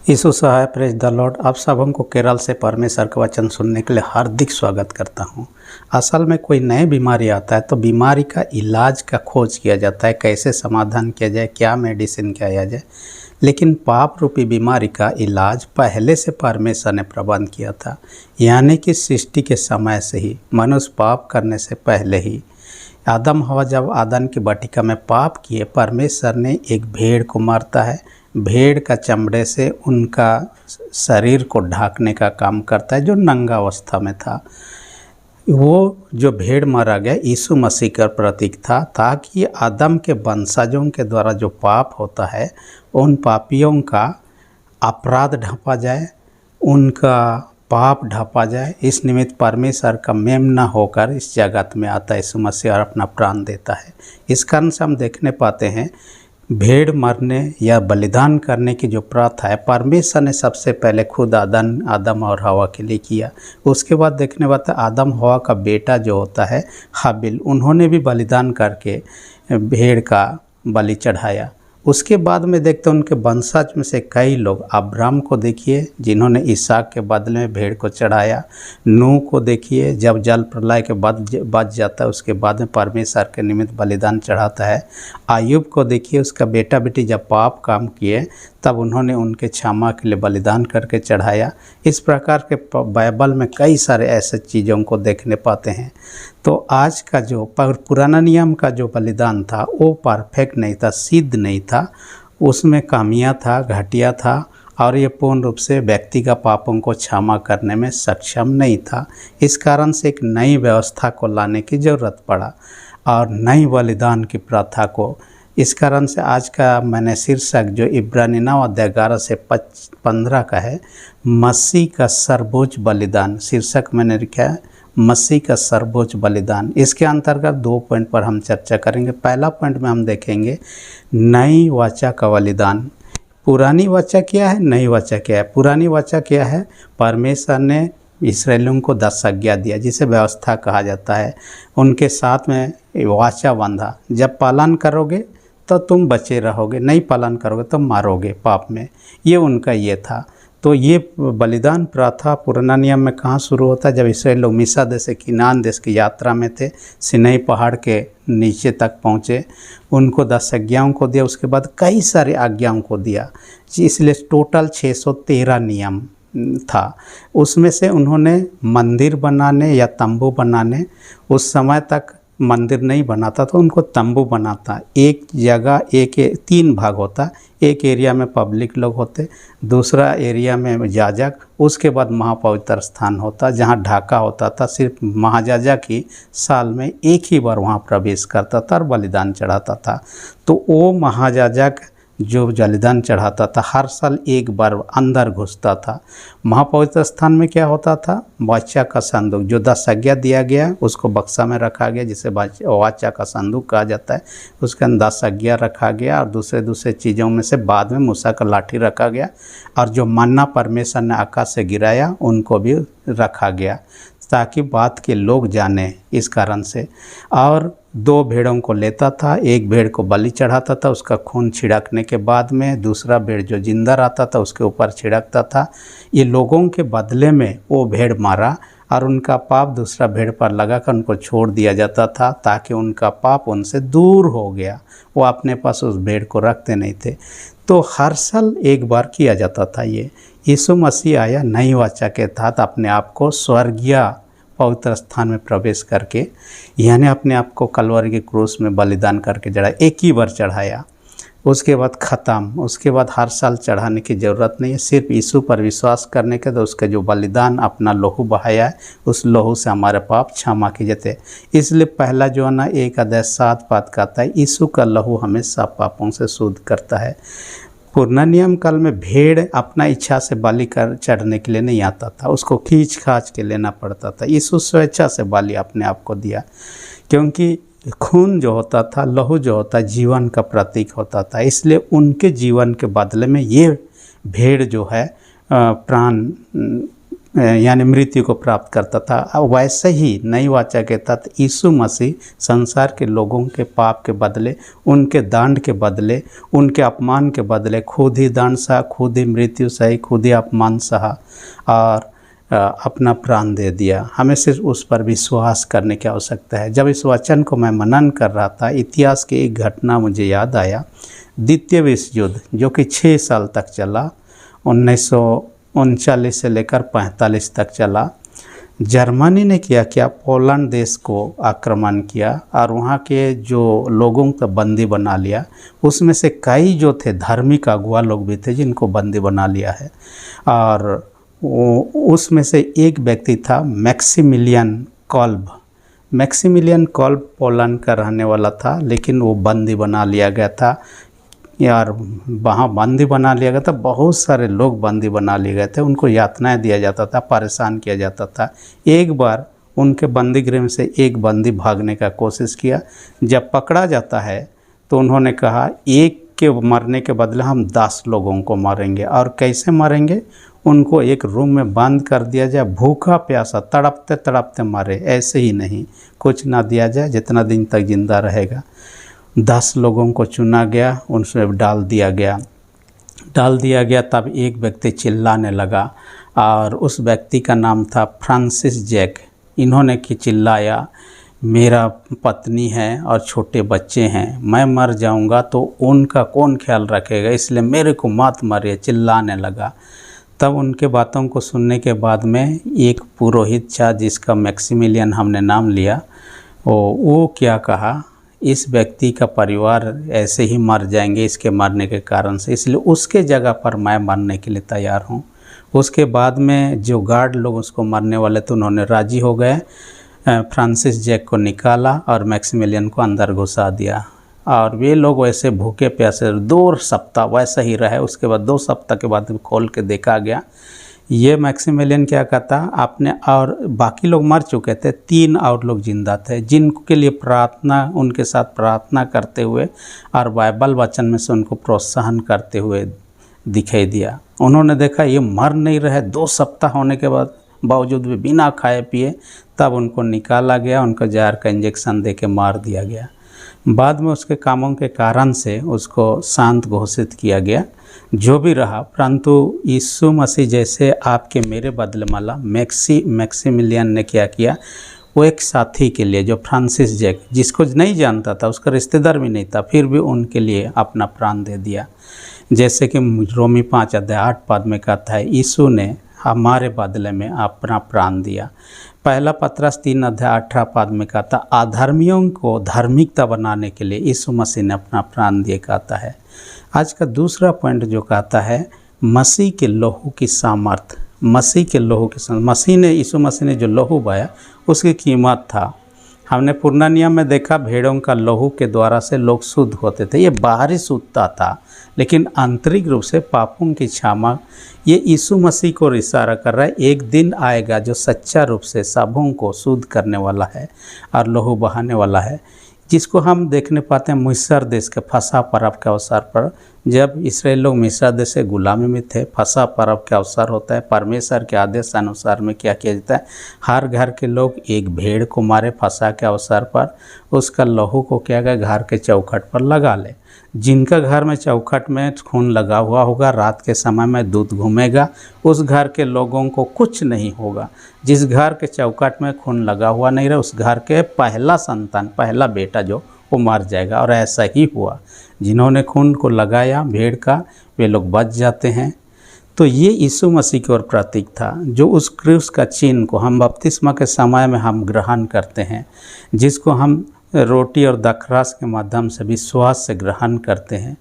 यीशु सहाय praise the Lord. आप सबों को केरल से परमेश्वर का वचन सुनने के लिए हार्दिक स्वागत करता हूं। असल में कोई नई बीमारी आता है तो बीमारी का इलाज का खोज किया जाता है, कैसे समाधान किया जाए, क्या मेडिसिन किया जाए। लेकिन पाप रूपी बीमारी का इलाज पहले से परमेश्वर ने प्रबंध किया था, यानी कि सृष्टि के समय से ही। मनुष्य पाप करने से पहले ही आदम हवा जब आदन की वाटिका में पाप किए, परमेश्वर ने एक भेड़ को मारता है। भेड़ का चमड़े से उनका शरीर को ढांकने का काम करता है, जो नंगा अवस्था में था। वो जो भेड़ मारा गया यीशु मसीह का प्रतीक था, ताकि आदम के वंशजों के द्वारा जो पाप होता है उन पापियों का अपराध ढांपा जाए, उनका पाप ढांपा जाए। इस निमित्त परमेश्वर का मेमना होकर इस जगत में आता है यीशु मसीह और अपना प्राण देता है। इस कारण से हम देखने पाते हैं भेड़ मरने या बलिदान करने की जो प्रथा है, परमेश्वर ने सबसे पहले खुद आदम और हवा के लिए किया। उसके बाद देखने पाते आदम हवा का बेटा जो होता है हाबिल, उन्होंने भी बलिदान करके भेड़ का बलि चढ़ाया। उसके बाद में देखते हैं उनके वंशज में से कई लोग, अब्राहम को देखिए जिन्होंने इसहाक के बदले में भेड़ को चढ़ाया। नूह को देखिए, जब जल प्रलय के बाद बच जाता है उसके बाद में परमेश्वर के निमित्त बलिदान चढ़ाता है। अय्यूब को देखिए, उसका बेटा बेटी जब पाप काम किए तब उन्होंने उनके क्षमा के लिए बलिदान करके चढ़ाया। इस प्रकार के बाइबल में कई सारे ऐसे चीज़ों को देखने पाते हैं। तो आज का जो पुराना नियम का जो बलिदान था वो परफेक्ट नहीं था, सिद्ध नहीं था, उसमें खामियां था, घटिया था, और ये पूर्ण रूप से व्यक्ति का पापों को क्षमा करने में सक्षम नहीं था। इस कारण से एक नई व्यवस्था को लाने की ज़रूरत पड़ा और नई बलिदान की प्रथा को। इस कारण से आज का मैंने शीर्षक जो इब्रानी 9 अध्याय 11 से 15 का है, मसीह का सर्वोच्च बलिदान, शीर्षक मैंने लिखा है मसीह का सर्वोच्च बलिदान। इसके अंतर्गत 2 पॉइंट पर हम चर्चा करेंगे। पहला पॉइंट में हम देखेंगे नई वाचा का बलिदान। पुरानी वाचा क्या है, नई वाचा क्या है। पुरानी वाचा क्या है, परमेश्वर ने इस्राएलियों को 10 आज्ञा दिया, जिसे व्यवस्था कहा जाता है। उनके साथ में वाचा बांधा, जब पालन करोगे तो तुम बचे रहोगे, नहीं पालन करोगे तो मारोगे पाप में। ये उनका ये था। तो ये बलिदान प्रथा पुराना नियम में कहाँ शुरू होता है, जब इसराइल लोग मिस्र देश से किनान देश की यात्रा में थे, सिनै पहाड़ के नीचे तक पहुँचे, उनको 10 आज्ञाओं को दिया। उसके बाद कई सारी आज्ञाओं को दिया, इसलिए टोटल 613 नियम था। उसमें से उन्होंने मंदिर बनाने या तंबू बनाने, उस समय तक मंदिर नहीं बनाता तो उनको तंबू बनाता। एक जगह 3 भाग होता, एक एरिया में पब्लिक लोग होते, दूसरा एरिया में याजक, उसके बाद महापवित्र स्थान होता जहाँ ढाका होता था। सिर्फ महायाजक ही साल में एक ही बार वहाँ प्रवेश करता था और बलिदान चढ़ाता था। तो वो महायाजक जो बलिदान चढ़ाता था हर साल एक बार अंदर घुसता था। महापवित्र स्थान में क्या होता था, वाचा का संदूक, जो 10 आज्ञा दिया गया उसको बक्सा में रखा गया, जिसे वाचा का संदूक कहा जाता है। उसके अंदर 10 आज्ञा रखा गया और दूसरे चीज़ों में से बाद में मूसा का लाठी रखा गया, और जो मन्ना परमेश्वर ने आकाश से गिराया उनको भी रखा गया, ताकि बात के लोग जाने। इस कारण से और 2 भेड़ों को लेता था, एक भेड़ को बलि चढ़ाता था, उसका खून छिड़कने के बाद में दूसरा भेड़ जो जिंदा रहता था उसके ऊपर छिड़कता था। ये लोगों के बदले में वो भेड़ मारा और उनका पाप दूसरा भेड़ पर लगाकर उनको छोड़ दिया जाता था, ताकि उनका पाप उनसे दूर हो गया। वो अपने पास उस भेड़ को रखते नहीं थे। तो हर साल एक बार किया जाता था ये। यीशु मसीह आया नई वाचा के तहत अपने आप को स्वर्गीय पवित्र स्थान में प्रवेश करके, यानी अपने आप को कलवरी के क्रूस में बलिदान करके चढ़ाया, एक ही बार चढ़ाया। उसके बाद ख़त्म। उसके बाद हर साल चढ़ाने की ज़रूरत नहीं है, सिर्फ यीशु पर विश्वास करने के तो उसका जो बलिदान अपना लहू बहाया है, उस लहू से हमारे पाप क्षमा किए जाते हैं। इसलिए पहला जो है ना 1 अध्याय 7 पद कहता है, यीशु का लहू हमें सब पापों से शुद्ध करता है। पुराना नियम काल में भेड़ अपना इच्छा से बलि कर चढ़ने के लिए नहीं आता था, उसको खींच खाच के लेना पड़ता था। यीशु स्वेच्छा से बलि अपने आप को दिया, क्योंकि खून जो होता था, लहू जो होता है, जीवन का प्रतीक होता था। इसलिए उनके जीवन के बदले में ये भेड़ जो है प्राण यानी मृत्यु को प्राप्त करता था। अब वैसे ही नई वाचा के तहत यीशु मसीह संसार के लोगों के पाप के बदले, उनके दंड के बदले, उनके अपमान के बदले खुद ही दंड सहा, खुद ही मृत्यु सही, खुद ही अपमान सहा और अपना प्राण दे दिया। हमें सिर्फ उस पर विश्वास करने की आवश्यकता है। जब इस वचन को मैं मनन कर रहा था, इतिहास की एक घटना मुझे याद आया। द्वितीय विश्व युद्ध जो कि 6 साल तक चला, 1939 से लेकर 45 तक चला। जर्मनी ने क्या पोलैंड देश को आक्रमण किया और वहाँ के जो लोगों को बंदी बना लिया। उसमें से कई जो थे धार्मिक अगुआ लोग भी थे जिनको बंदी बना लिया है। और उसमें से एक व्यक्ति था Maximilian Kolbe. Maximilian Kolbe Poland का रहने वाला था, लेकिन वो बंदी बना लिया गया था। यार वहाँ बंदी बना लिया गया था, बहुत सारे लोग बंदी बना लिए गए थे। उनको यातनाएं दिया जाता था, परेशान किया जाता था। एक बार उनके बंदी गृह में से एक बंदी भागने का कोशिश किया। जब पकड़ा जाता है तो उन्होंने कहा एक के मरने के बदले हम 10 लोगों को मारेंगे। और कैसे मारेंगे? उनको एक रूम में बंद कर दिया जाए, भूखा प्यासा तड़पते तड़पते मारे, ऐसे ही नहीं, कुछ ना दिया जाए जितना दिन तक जिंदा रहेगा। 10 लोगों को चुना गया, उनसे डाल दिया गया। तब एक व्यक्ति चिल्लाने लगा और उस व्यक्ति का नाम था फ्रांसिस जैक। इन्होंने कि चिल्लाया, मेरा पत्नी है और छोटे बच्चे हैं, मैं मर जाऊंगा तो उनका कौन ख्याल रखेगा, इसलिए मेरे को मत मारिए, चिल्लाने लगा। तब उनके बातों को सुनने के बाद में एक पुरोहित था जिसका मैक्सिमिलियन हमने नाम लिया। वो क्या कहा, इस व्यक्ति का परिवार ऐसे ही मर जाएंगे इसके मरने के कारण से, इसलिए उसके जगह पर मैं मरने के लिए तैयार हूँ। उसके बाद में जो गार्ड लोग उसको मारने वाले थे उन्होंने राजी हो गए। फ्रांसिस जैक को निकाला और मैक्सिमिलियन को अंदर घुसा दिया। और वे लोग वैसे भूखे प्यासे 2 सप्ताह वैसा ही रहे। उसके बाद 2 सप्ताह के बाद खोल के देखा गया, ये मैक्सिमिलियन क्या कहता आपने, और बाकी लोग मर चुके थे, 3 और लोग जिंदा थे जिनके लिए प्रार्थना, उनके साथ प्रार्थना करते हुए और बाइबल वचन में से उनको प्रोत्साहन करते हुए दिखाई दिया। उन्होंने देखा ये मर नहीं रहे, 2 सप्ताह होने के बावजूद भी बिना खाए पिए। तब उनको निकाला गया, उनको जहर का इंजेक्शन दे के मार दिया गया। बाद में उसके कामों के कारण से उसको शांत घोषित किया गया। जो भी रहा, परंतु यीशु मसीह जैसे आपके मेरे बदले वाला मैक्सिमिलियन ने क्या किया, वो एक साथी के लिए जो फ्रांसिस जैक, जिसको नहीं जानता था, उसका रिश्तेदार भी नहीं था, फिर भी उनके लिए अपना प्राण दे दिया। जैसे कि रोमी 5 अध्याय 8 पद में कहता है, यीशु ने हमारे बदले में अपना प्राण दिया। पहला पतरस 3 अध्याय 18 पद में कहता, अधर्मियों को धार्मिकता बनाने के लिए यीशु मसीह ने अपना प्राण दिए कहता है। आज का दूसरा पॉइंट जो कहता है, मसीह के लहू की सामर्थ। मसीह के लहू की सामर्थ, यीशु मसीह ने जो लहू बहाया उसकी कीमत था। हमने पुराना नियम में देखा, भेड़ों का लहू के द्वारा से लोग शुद्ध होते थे, ये बाहरी शुद्धता था, लेकिन आंतरिक रूप से पापों की क्षमा, ये यीशु मसीह को इशारा कर रहा है। एक दिन आएगा जो सच्चा रूप से सबों को शुद्ध करने वाला है और लहू बहाने वाला है, जिसको हम देखने पाते हैं मिस्र देश के फसह पर्व के अवसर पर। जब इसराइल लोग मिस्र देश से गुलामी में थे, फसह पर्व के अवसर होता है। परमेश्वर के आदेश अनुसार में क्या किया जाता है, हर घर के लोग एक भेड़ को मारे फसह के अवसर पर, उसका लहू को क्या गया घर के चौखट पर लगा ले। जिनका घर में चौखट में खून लगा हुआ होगा, रात के समय में दूत घूमेगा, उस घर के लोगों को कुछ नहीं होगा। जिस घर के चौखट में खून लगा हुआ नहीं रहा, उस घर के पहला संतान, पहला बेटा जो, वो मर जाएगा। और ऐसा ही हुआ, जिन्होंने खून को लगाया भेड़ का, वे लोग बच जाते हैं। तो ये यीशु मसीह की ओर प्रतीक था, जो उस क्रूस का चिन्ह को हम बपतिस्मा के समय में हम ग्रहण करते हैं, जिसको हम रोटी और दखरास के माध्यम से विश्वास से ग्रहण करते हैं,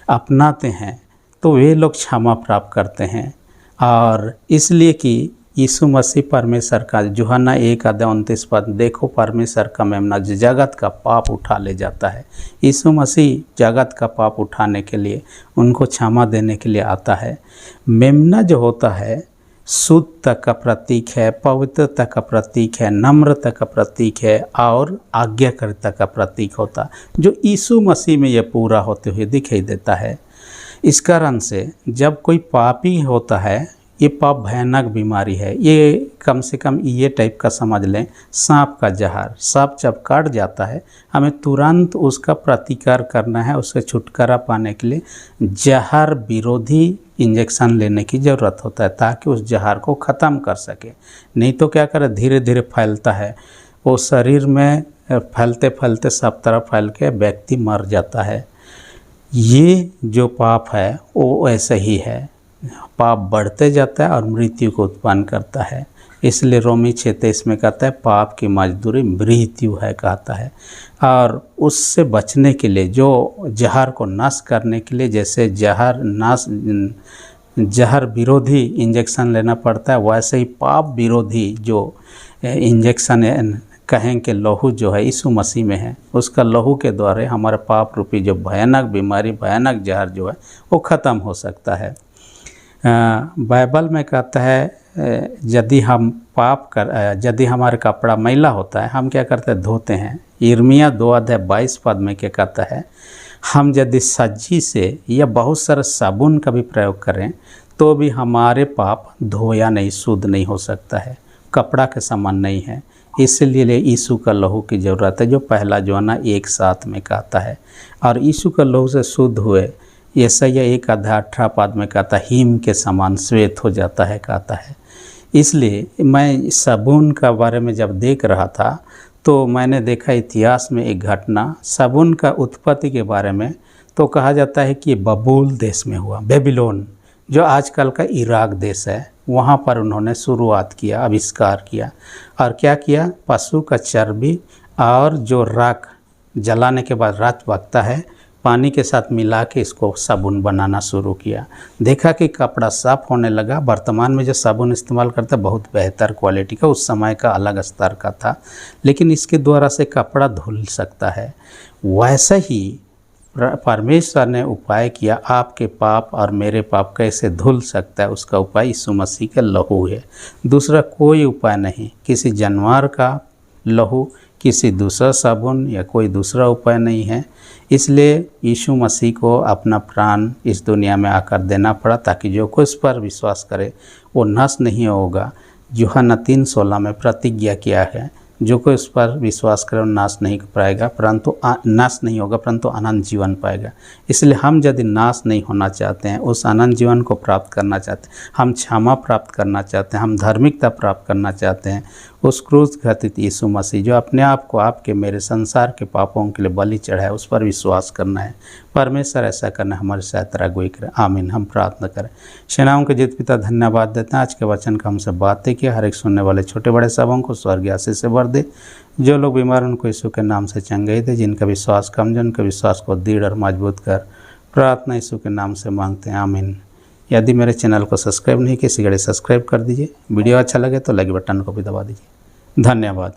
अपनाते हैं, तो वे लोग क्षमा प्राप्त करते हैं। और इसलिए कि यीशु मसीह परमेश्वर का, यूहन्ना 1 अध्याय 29 पद, देखो परमेश्वर का मेमना जो जगत का पाप उठा ले जाता है। यीशु मसीह जगत का पाप उठाने के लिए, उनको क्षमा देने के लिए आता है। मेमना जो होता है शुद्धता का प्रतीक है, पवित्रता का प्रतीक है, नम्रता का प्रतीक है और आज्ञाकारिता का प्रतीक होता, जो यीशु मसीह में यह पूरा होते हुए दिखाई देता है। इस कारण से जब कोई पापी होता है, ये पाप भयानक बीमारी है। ये कम से कम ये टाइप का समझ लें, सांप का जहर। सांप जब काट जाता है हमें तुरंत उसका प्रतिकार करना है, उससे छुटकारा पाने के लिए जहर विरोधी इंजेक्शन लेने की ज़रूरत होता है ताकि उस जहर को ख़त्म कर सके। नहीं तो क्या करे, धीरे धीरे फैलता है, वो शरीर में फैलते फैलते सब तरफ फैल के व्यक्ति मर जाता है। ये जो पाप है वो ऐसे ही है, पाप बढ़ते जाता है और मृत्यु को उत्पन्न करता है। इसलिए रोमी 6:23 में कहता है पाप की मजदूरी मृत्यु है कहता है। और उससे बचने के लिए जो जहर को नष्ट करने के लिए जैसे जहर विरोधी इंजेक्शन लेना पड़ता है, वैसे ही पाप विरोधी जो इंजेक्शन कहें कि लहू जो है यीशु मसीह में है, उसका लहू के द्वारा हमारे पाप रूपी जो भयानक बीमारी, भयानक जहर जो है वो ख़त्म हो सकता है। बाइबल में कहता है यदि हम यदि हमारा कपड़ा मैला होता है हम क्या करते हैं, धोते हैं। यिर्मयाह 2:22 में क्या कहता है, हम यदि सज्जी से या बहुत सारा साबुन का भी प्रयोग करें तो भी हमारे पाप धोया नहीं, शुद्ध नहीं हो सकता है, कपड़ा के समान नहीं है। इसलिए यीशु का लहू की ज़रूरत है, जो पहला यूहन्ना 1:7 में कहता है। और यीशु का लहू से शुद्ध हुए, यशायाह 1:18 में कहता है हिम के समान श्वेत हो जाता है कहता है। इसलिए मैं साबुन का बारे में जब देख रहा था तो मैंने देखा इतिहास में एक घटना साबुन का उत्पत्ति के बारे में। तो कहा जाता है कि ये बबूल देश में हुआ, बेबीलोन जो आजकल का इराक देश है, वहाँ पर उन्होंने शुरुआत किया, आविष्कार किया। और क्या किया, पशु का चर्बी और जो राख जलाने के बाद राख बचता है पानी के साथ मिला के इसको साबुन बनाना शुरू किया। देखा कि कपड़ा साफ होने लगा। वर्तमान में जो साबुन इस्तेमाल करता है बहुत बेहतर क्वालिटी का, उस समय का अलग स्तर का था, लेकिन इसके द्वारा से कपड़ा धुल सकता है। वैसा ही परमेश्वर ने उपाय किया, आपके पाप और मेरे पाप कैसे धुल सकता है, उसका उपाय यीशु मसीह का लहू है। दूसरा कोई उपाय नहीं, किसी जानवर का लहू, किसी दूसरा साबुन या कोई दूसरा उपाय नहीं है। इसलिए यीशु मसीह को अपना प्राण इस दुनिया में आकर देना पड़ा ताकि जो कोई इस पर विश्वास करे वो नष्ट नहीं होगा। यूहन्ना 3:16 में प्रतिज्ञा किया है, जो कोई उस पर विश्वास करे वो नाश नहीं पाएगा, परंतु नाश नहीं होगा परंतु अनंत जीवन पाएगा। इसलिए हम यदि नाश नहीं होना चाहते हैं, उस अनंत जीवन को प्राप्त करना चाहते हैं, हम क्षमा प्राप्त करना चाहते हैं, हम धार्मिकता प्राप्त करना चाहते हैं, उस क्रूस घातित यीशु मसीह जो अपने आप को आपके मेरे संसार के पापों के लिए बलि चढ़ाए, उस पर विश्वास करना है। परमेश्वर ऐसा करना हमारे साथ अगुवाई करें। आमीन। हम प्रार्थना करें। सेनाओं के जीत पिता धन्यवाद देते हैं, आज के वचन का हमसे बातें किया। हर एक सुनने वाले छोटे बड़े सबों को स्वर्गीय आशीष से भर दे। जो लोग बीमार उनको यीशु के नाम से चंगाई दे, जिनका विश्वास कमजोर उनके विश्वास को दृढ़ और मजबूत कर। प्रार्थना यीशु के नाम से मांगते हैं, आमीन। यदि मेरे चैनल को सब्सक्राइब नहीं किया, इसी घड़ी सब्सक्राइब कर दीजिए। वीडियो अच्छा लगे तो लाइक बटन को भी दबा दीजिए। धन्यवाद।